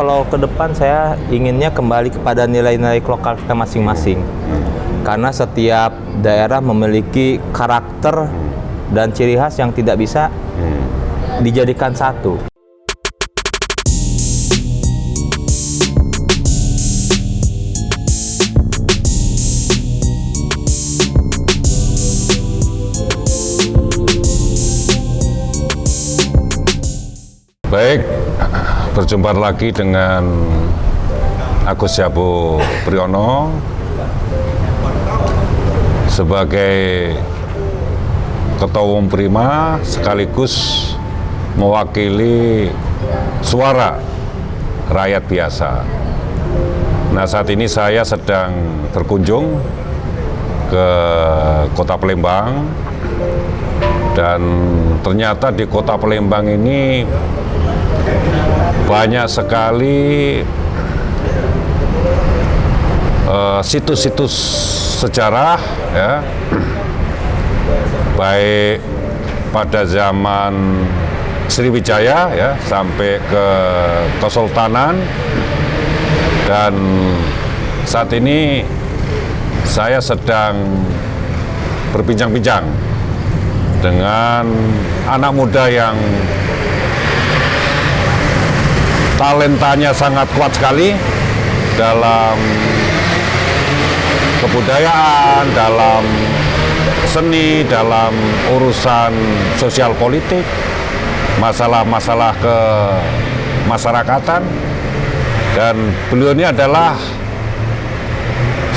kalau ke depan saya inginnya kembali kepada nilai-nilai lokal kita masing-masing. Karena setiap daerah memiliki karakter dan ciri khas yang tidak bisa dijadikan satu. Baik, berjumpa lagi dengan Agus Jabo Priyono sebagai Ketua Umum Prima sekaligus mewakili suara rakyat biasa. Nah, saat ini saya sedang berkunjung ke Kota Palembang dan ternyata di Kota Palembang ini banyak sekali situs-situs sejarah, ya, baik pada zaman Sriwijaya ya sampai ke Kesultanan, dan saat ini saya sedang berbincang-bincang dengan anak muda yang talentanya sangat kuat sekali dalam kebudayaan, dalam seni, dalam urusan sosial politik, masalah-masalah kemasyarakatan. Dan beliau ini adalah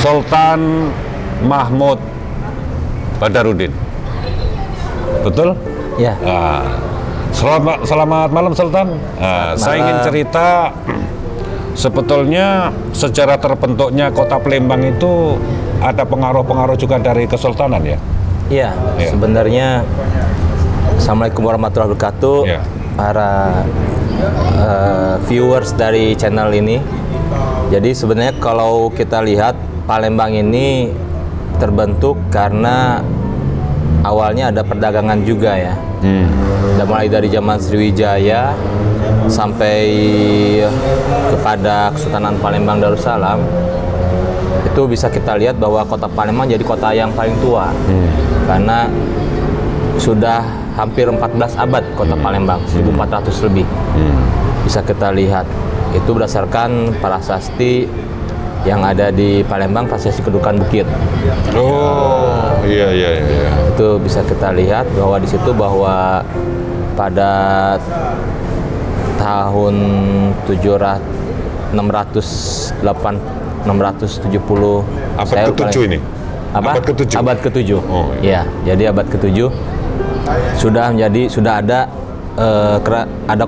Sultan Mahmud Badarudin. Betul? Ya. Selamat malam Sultan. Saya ingin cerita, sebetulnya sejarah terbentuknya Kota Palembang itu ada pengaruh-pengaruh juga dari Kesultanan ya? Iya, ya. Sebenarnya Assalamualaikum warahmatullahi wabarakatuh, ya. Para viewers dari channel ini. Jadi sebenarnya kalau kita lihat Palembang ini terbentuk karena awalnya ada perdagangan juga ya. Dan mulai dari zaman Sriwijaya sampai kepada Kesultanan Palembang Darussalam, itu bisa kita lihat bahwa Kota Palembang jadi kota yang paling tua. Karena sudah hampir 14 abad Kota Palembang, 1400 lebih. Bisa kita lihat itu berdasarkan prasasti yang ada di Palembang, prasasti Kedudukan Bukit. Iya. Itu bisa kita lihat bahwa di situ bahwa pada tahun 670 abad ke-7 ini? Abad ke-7. Abad ke-7. Oh, iya. Ya, jadi abad ke-7 sudah ada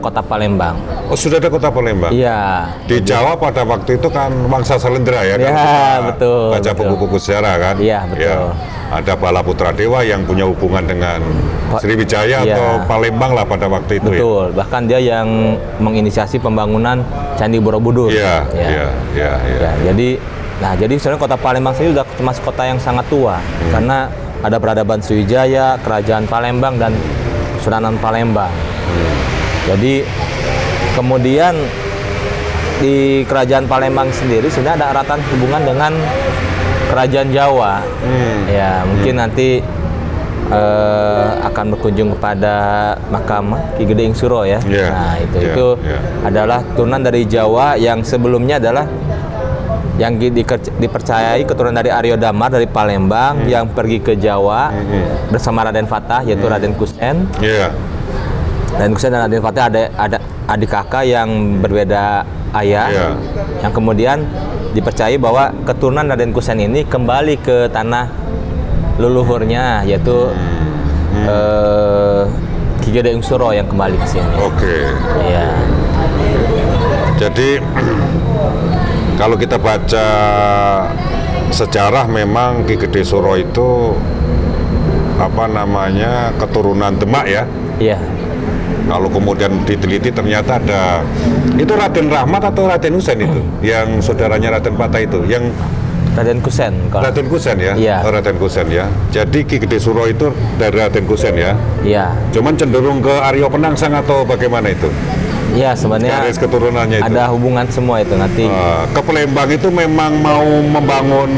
Kota Palembang. Oh, sudah ada Kota Palembang? Iya. Di Jawa pada waktu itu kan Wangsa Salendra ya? Iya, kan? betul. Baca buku-buku sejarah kan? Iya, betul. Ya. Ada Bala Putra Dewa yang punya hubungan dengan Sriwijaya atau Palembang lah pada waktu itu. Betul. Ya? Bahkan dia yang menginisiasi pembangunan Candi Borobudur. Iya. Jadi sebenarnya Kota Palembang sendiri sudah termasuk kota yang sangat tua karena ada peradaban Sriwijaya, Kerajaan Palembang, dan Kesultanan Palembang. Jadi kemudian di Kerajaan Palembang sendiri sudah ada eratan hubungan dengan Kerajaan Jawa. Ya, mungkin nanti akan berkunjung kepada makam Ki Gede Ing Suro ya. Nah, itu adalah turunan dari Jawa yang sebelumnya adalah yang dipercayai keturunan dari Aryo Damar dari Palembang yang pergi ke Jawa bersama Raden Fatah, yaitu Raden Kusen. Raden Kusen dan Raden Fatah ada adik kakak yang berbeda ayah, yang kemudian dipercayai bahwa keturunan Raden Kusen ini kembali ke tanah leluhurnya, yaitu Ki Gede Ing Suro yang kembali ke sini. Oke. Iya. Jadi kalau kita baca sejarah, memang Ki Gede Suro itu keturunan Demak ya? Iya. Kalau kemudian diteliti ternyata ada, itu Raden Rahmat atau Raden Husein itu yang saudaranya Raden Fatah itu, yang Raden Kusen. Raden Kusen ya? Iya. Oh, Raden Kusen ya. Jadi Ki Gede Suro itu dari Raden Kusen ya? Iya. Cuman cenderung ke Aryo Penangsang atau bagaimana itu? Ya, sebenarnya garis keturunannya itu. ada hubungan semua itu nanti. Ke Palembang itu memang mau membangun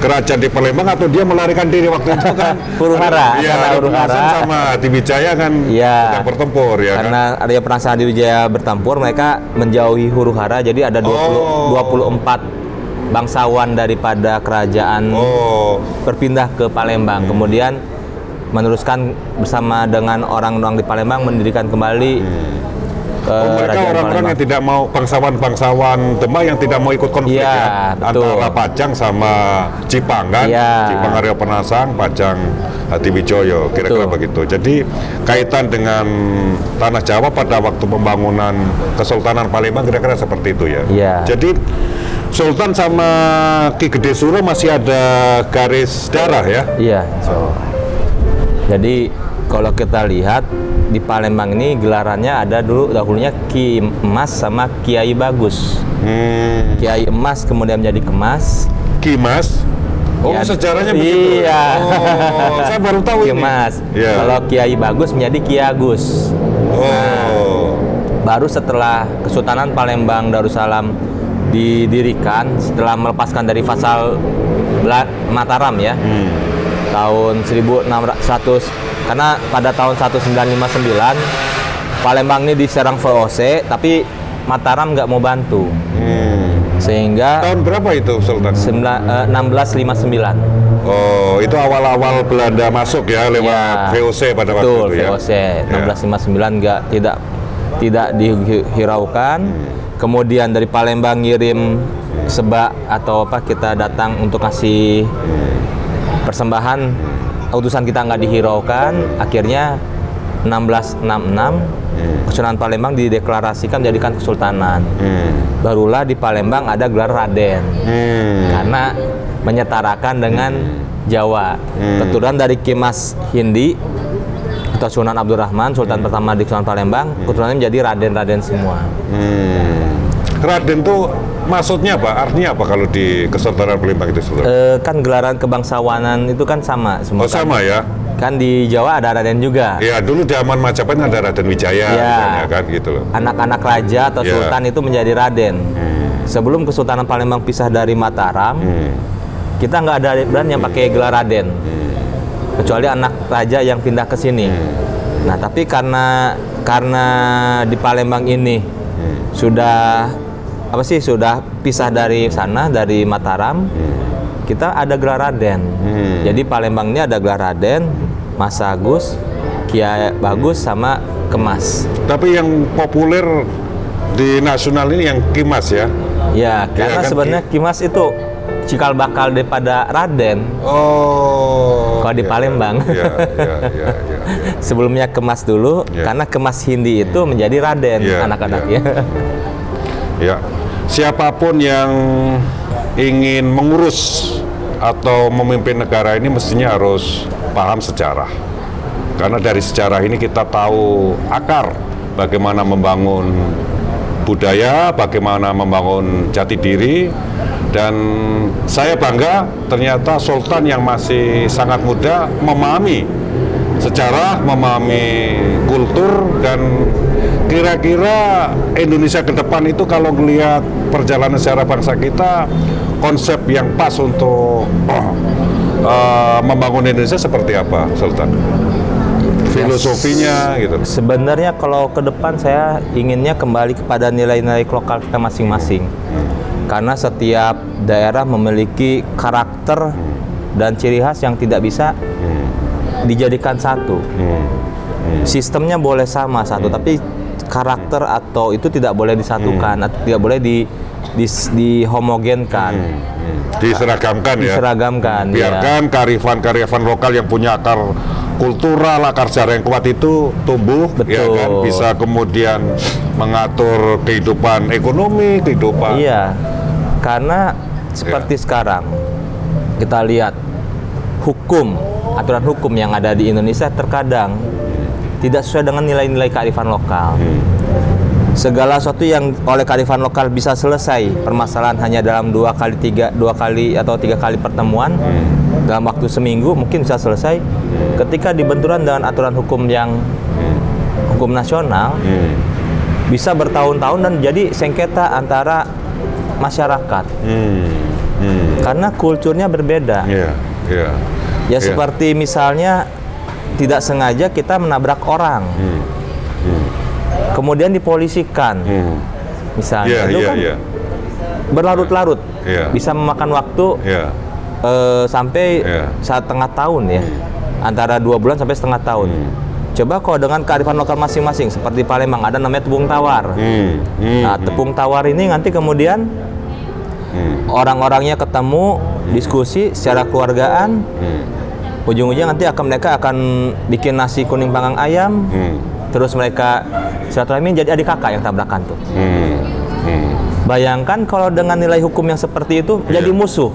kerajaan di Palembang atau dia melarikan diri waktu itu kan? Huru-hara, Iya, karena ada huru-hara. Pemasan sama di Wijaya kan sedang bertempur ya karena kan? ada perasaan di Wijaya bertempur, mereka menjauhi huru-hara, jadi ada 24 bangsawan daripada kerajaan berpindah ke Palembang, kemudian meneruskan bersama dengan orang-orang di Palembang mendirikan kembali mereka orang-orang yang tidak mau, bangsawan Demak yang tidak mau ikut konflik antara Pajang sama Cipang kan, Cipang Arya Penasang, Pajang Hadiwijoyo, kira-kira begitu. Jadi kaitan dengan tanah Jawa pada waktu pembangunan Kesultanan Palembang kira-kira seperti itu ya. Jadi Sultan sama Ki Gede Suro masih ada garis darah ya? Iya. Jadi kalau kita lihat di Palembang ini gelarannya ada dahulunya Ki Emas sama Kiai Bagus. Kiai Emas kemudian menjadi Kemas. Ki Emas? Sejarahnya begitu. Iya. Saya baru tahu Ki ini. Emas. Kalau Kiai Bagus menjadi Ki Agus. Baru setelah Kesultanan Palembang Darussalam didirikan setelah melepaskan dari fasal Mataram ya. Tahun 1600, karena pada tahun 1959 Palembang ini diserang VOC, tapi Mataram nggak mau bantu. Sehingga tahun berapa itu Sultan? 1659. Itu awal-awal Belanda masuk ya lewat VOC pada waktu itu ya. VOC 1659 tidak dihiraukan. Kemudian dari Palembang ngirim sebak atau apa, kita datang untuk kasih persembahan, utusan kita nggak dihiraukan. Akhirnya 1666 Kesultanan Palembang dideklarasikan menjadikan kesultanan. Barulah di Palembang ada gelar Raden karena menyetarakan dengan Jawa. Keturunan dari Ki Mas Hindi atau Sunan Abdurrahman, Sultan pertama di Kesultanan Palembang, keturunannya menjadi Raden-Raden semua. Raden tuh maksudnya apa? Artinya apa kalau di Kesultanan Palembang itu? Kan gelaran kebangsawanan itu kan sama semua. Sama ya? Kan di Jawa ada Raden juga. Iya, dulu di Aman Majapahit ada Raden Wijaya misalnya kan gitu loh. Anak-anak raja atau sultan itu menjadi Raden. Sebelum Kesultanan Palembang pisah dari Mataram, kita nggak ada brand yang pakai gelar Raden. Kecuali anak raja yang pindah ke sini. Nah, tapi karena di Palembang ini sudah pisah dari sana, dari Mataram, kita ada gelar Raden. Jadi Palembang ini ada gelar Raden, Mas Agus, Kiai Bagus sama Kemas. Tapi yang populer di nasional ini yang Kimas ya? Ya, karena sebenarnya Kimas itu cikal bakal daripada Raden. Kalau di Palembang. Sebelumnya Kemas dulu, karena Kemas Hindi itu menjadi Raden anak-anaknya. Siapapun yang ingin mengurus atau memimpin negara ini mestinya harus paham sejarah. Karena dari sejarah ini kita tahu akar bagaimana membangun budaya, bagaimana membangun jati diri. Dan saya bangga ternyata Sultan yang masih sangat muda memahami sejarah, memahami kultur, dan kira-kira Indonesia ke depan itu kalau melihat perjalanan sejarah bangsa kita, konsep yang pas untuk membangun Indonesia seperti apa, Sultan? Filosofinya gitu. Sebenarnya kalau ke depan saya inginnya kembali kepada nilai-nilai lokal kita masing-masing. Karena setiap daerah memiliki karakter dan ciri khas yang tidak bisa dijadikan satu. Sistemnya boleh sama satu, tapi karakter atau itu tidak boleh disatukan, atau tidak boleh dihomogenkan. Diseragamkan. Biarkan kearifan-kearifan lokal yang punya akar kultural, akar sejarah yang kuat itu tumbuh, ya kan? Bisa kemudian mengatur kehidupan ekonomi, kehidupan. Iya, karena seperti sekarang kita lihat aturan hukum yang ada di Indonesia terkadang tidak sesuai dengan nilai-nilai kearifan lokal. Segala sesuatu yang oleh kearifan lokal bisa selesai permasalahan hanya dalam 2 atau 3 kali pertemuan dalam waktu seminggu mungkin bisa selesai. Ketika dibenturan dengan aturan hukum yang hukum nasional, bisa bertahun-tahun dan jadi sengketa antara masyarakat. Karena kulturnya berbeda. Ya seperti misalnya tidak sengaja kita menabrak orang, kemudian dipolisikan, misalnya, itu kan berlarut-larut, bisa memakan waktu sampai setengah tahun ya, antara 2 bulan sampai setengah tahun. Coba kalau dengan kearifan lokal masing-masing, seperti Palembang ada namanya tepung tawar. Nah, tepung tawar ini nanti kemudian orang-orangnya ketemu, diskusi secara keluargaan. Ujung-ujungnya nanti mereka akan bikin nasi kuning panggang ayam, terus mereka silaturahmi jadi adik kakak yang tabrakan tuh. Bayangkan kalau dengan nilai hukum yang seperti itu jadi musuh.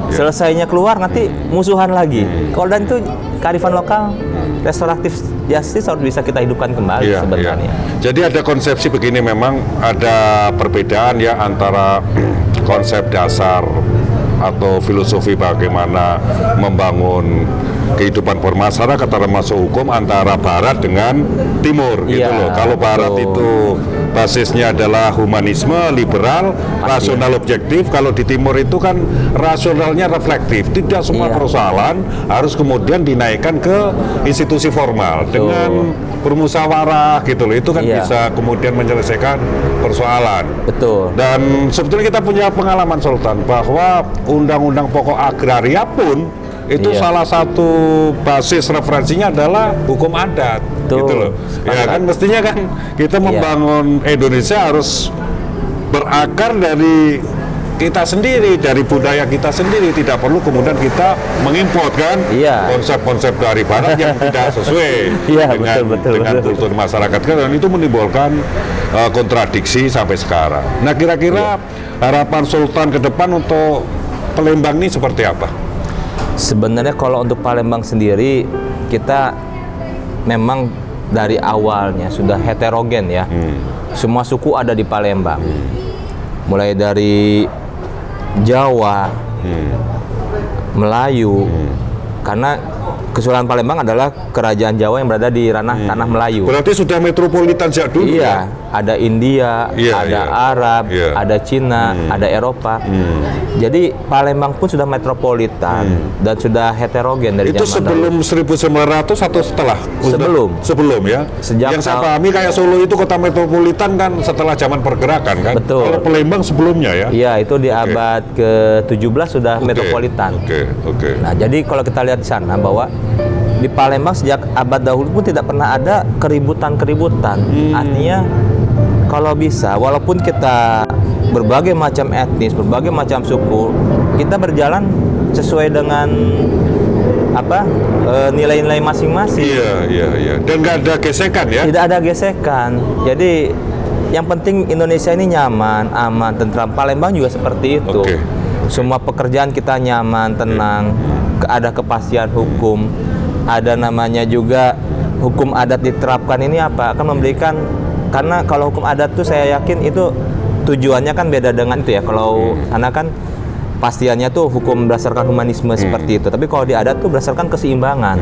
Selesainya keluar nanti musuhan lagi. Kalau dan itu kearifan lokal, restoratif justice harus bisa kita hidupkan kembali sebenarnya. Jadi ada konsepsi begini, memang ada perbedaan ya antara konsep dasar atau filosofi bagaimana membangun kehidupan bermasyarakat termasuk hukum antara Barat dengan Timur gitu loh. Kalau Barat itu basisnya adalah humanisme, liberal, rasional, objektif. Kalau di Timur itu kan rasionalnya reflektif. Tidak semua persoalan harus kemudian dinaikkan ke institusi formal dengan bermusyawarah gitu loh. Itu kan bisa kemudian menyelesaikan persoalan. Betul. Dan sebetulnya kita punya pengalaman, Sultan, bahwa undang-undang pokok agraria pun itu salah satu basis referensinya adalah hukum adat. Gitu loh. Ya kan mestinya kan kita membangun Indonesia harus berakar dari kita sendiri, dari budaya kita sendiri, tidak perlu kemudian kita mengimport kan konsep-konsep dari Barat yang tidak sesuai dengan kultur masyarakat kan, dan itu menimbulkan kontradiksi sampai sekarang. Nah, kira-kira harapan Sultan ke depan untuk Palembang ini seperti apa? Sebenarnya kalau untuk Palembang sendiri, kita memang dari awalnya sudah heterogen ya. Semua suku ada di Palembang. Mulai dari Jawa, Melayu, karena keseluruhan Palembang adalah kerajaan Jawa yang berada di ranah tanah Melayu. Berarti sudah metropolitan sejak dulu. Iya, ada India, ada Arab, ada Cina, ada Eropa. Jadi Palembang pun sudah metropolitan dan sudah heterogen dari itu zaman sebelum 1900 atau setelah? Sebelum ya. Sejak yang saya pahami kayak Solo itu kota metropolitan kan setelah zaman pergerakan kan. Betul. Kalau Palembang sebelumnya ya. Iya, itu di abad ke-17 sudah metropolitan. Nah, jadi kalau kita lihat di sana bahwa di Palembang sejak abad dahulu pun tidak pernah ada keributan-keributan. Artinya kalau bisa, walaupun kita berbagai macam etnis, berbagai macam suku, kita berjalan sesuai dengan nilai-nilai masing-masing. Iya. Dan nggak ada gesekan ya? Tidak ada gesekan. Jadi yang penting Indonesia ini nyaman, aman, tentram. Palembang juga seperti itu. Semua pekerjaan kita nyaman, tenang, ada kepastian hukum, ada namanya juga hukum adat diterapkan. Ini akan memberikan, karena kalau hukum adat tuh saya yakin itu tujuannya kan beda dengan itu ya. Kalau karena kan pastiannya tuh hukum berdasarkan humanisme seperti itu, tapi kalau di adat tuh berdasarkan keseimbangan.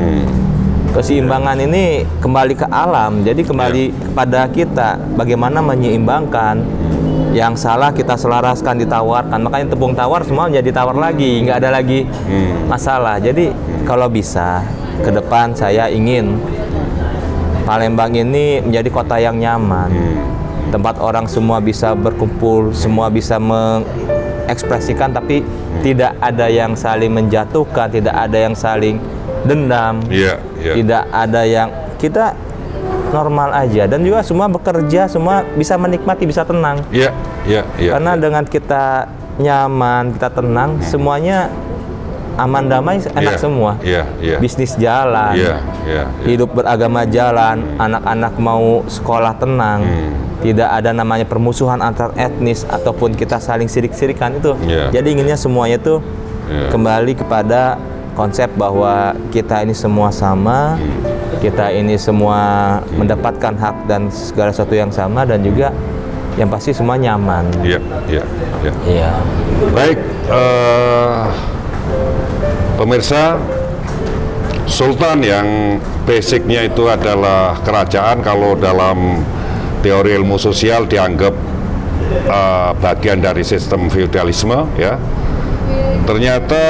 Keseimbangan ini kembali ke alam, jadi kembali kepada kita bagaimana menyeimbangkan. Yang salah kita selaraskan, ditawarkan. Makanya tepung tawar semua menjadi tawar lagi, nggak ada lagi masalah. Jadi kalau bisa ke depan saya ingin Palembang ini menjadi kota yang nyaman, tempat orang semua bisa berkumpul, semua bisa mengekspresikan, tapi tidak ada yang saling menjatuhkan, tidak ada yang saling dendam, tidak ada yang, kita normal aja, dan juga semua bekerja, semua bisa menikmati, bisa tenang. Karena dengan kita nyaman, kita tenang, semuanya aman, damai, enak semua. Bisnis jalan, hidup beragama jalan, anak-anak mau sekolah tenang, tidak ada namanya permusuhan antar etnis ataupun kita saling sirik-sirikan itu. Jadi inginnya semuanya itu kembali kepada konsep bahwa kita ini semua sama, kita ini semua mendapatkan hak dan segala sesuatu yang sama, dan juga yang pasti semua nyaman. Iya. Baik, pemirsa, Sultan yang basicnya itu adalah kerajaan, kalau dalam teori ilmu sosial dianggap bagian dari sistem feudalisme, ya. Ternyata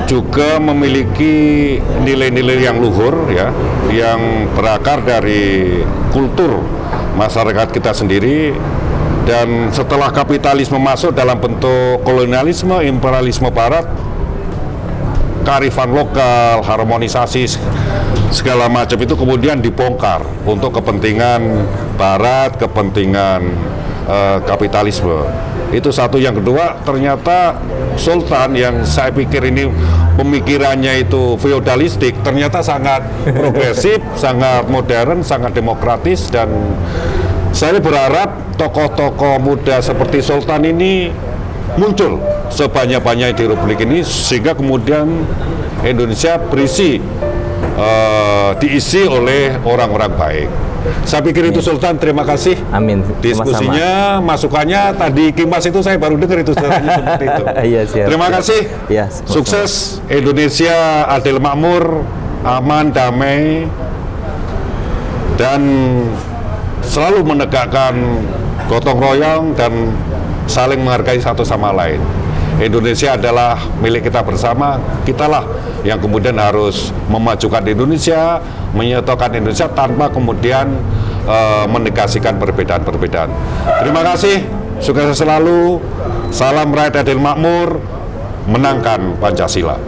juga memiliki nilai-nilai yang luhur, ya, yang berakar dari kultur masyarakat kita sendiri. Dan setelah kapitalisme masuk dalam bentuk kolonialisme, imperialisme barat, kearifan lokal, harmonisasi segala macam itu kemudian dibongkar untuk kepentingan barat, kepentingan kapitalisme. Itu satu. Yang kedua, ternyata Sultan yang saya pikir ini pemikirannya itu feodalistik, ternyata sangat progresif, sangat modern, sangat demokratis, dan saya berharap tokoh-tokoh muda seperti Sultan ini muncul sebanyak-banyaknya di Republik ini, sehingga kemudian Indonesia diisi oleh orang-orang baik. Saya pikir itu, Sultan. Terima kasih. Amin. Diskusinya, masukannya tadi Kimas itu saya baru dengar itu seperti itu. Iya, siap. Terima kasih. Ya, sukses. Indonesia adil makmur, aman, damai, dan selalu menegakkan gotong royong dan saling menghargai satu sama lain. Indonesia adalah milik kita bersama, kitalah yang kemudian harus memajukan Indonesia, menyatukan Indonesia tanpa kemudian menegasikan perbedaan-perbedaan. Terima kasih, sukses selalu, salam rakyat adil makmur, menangkan Pancasila.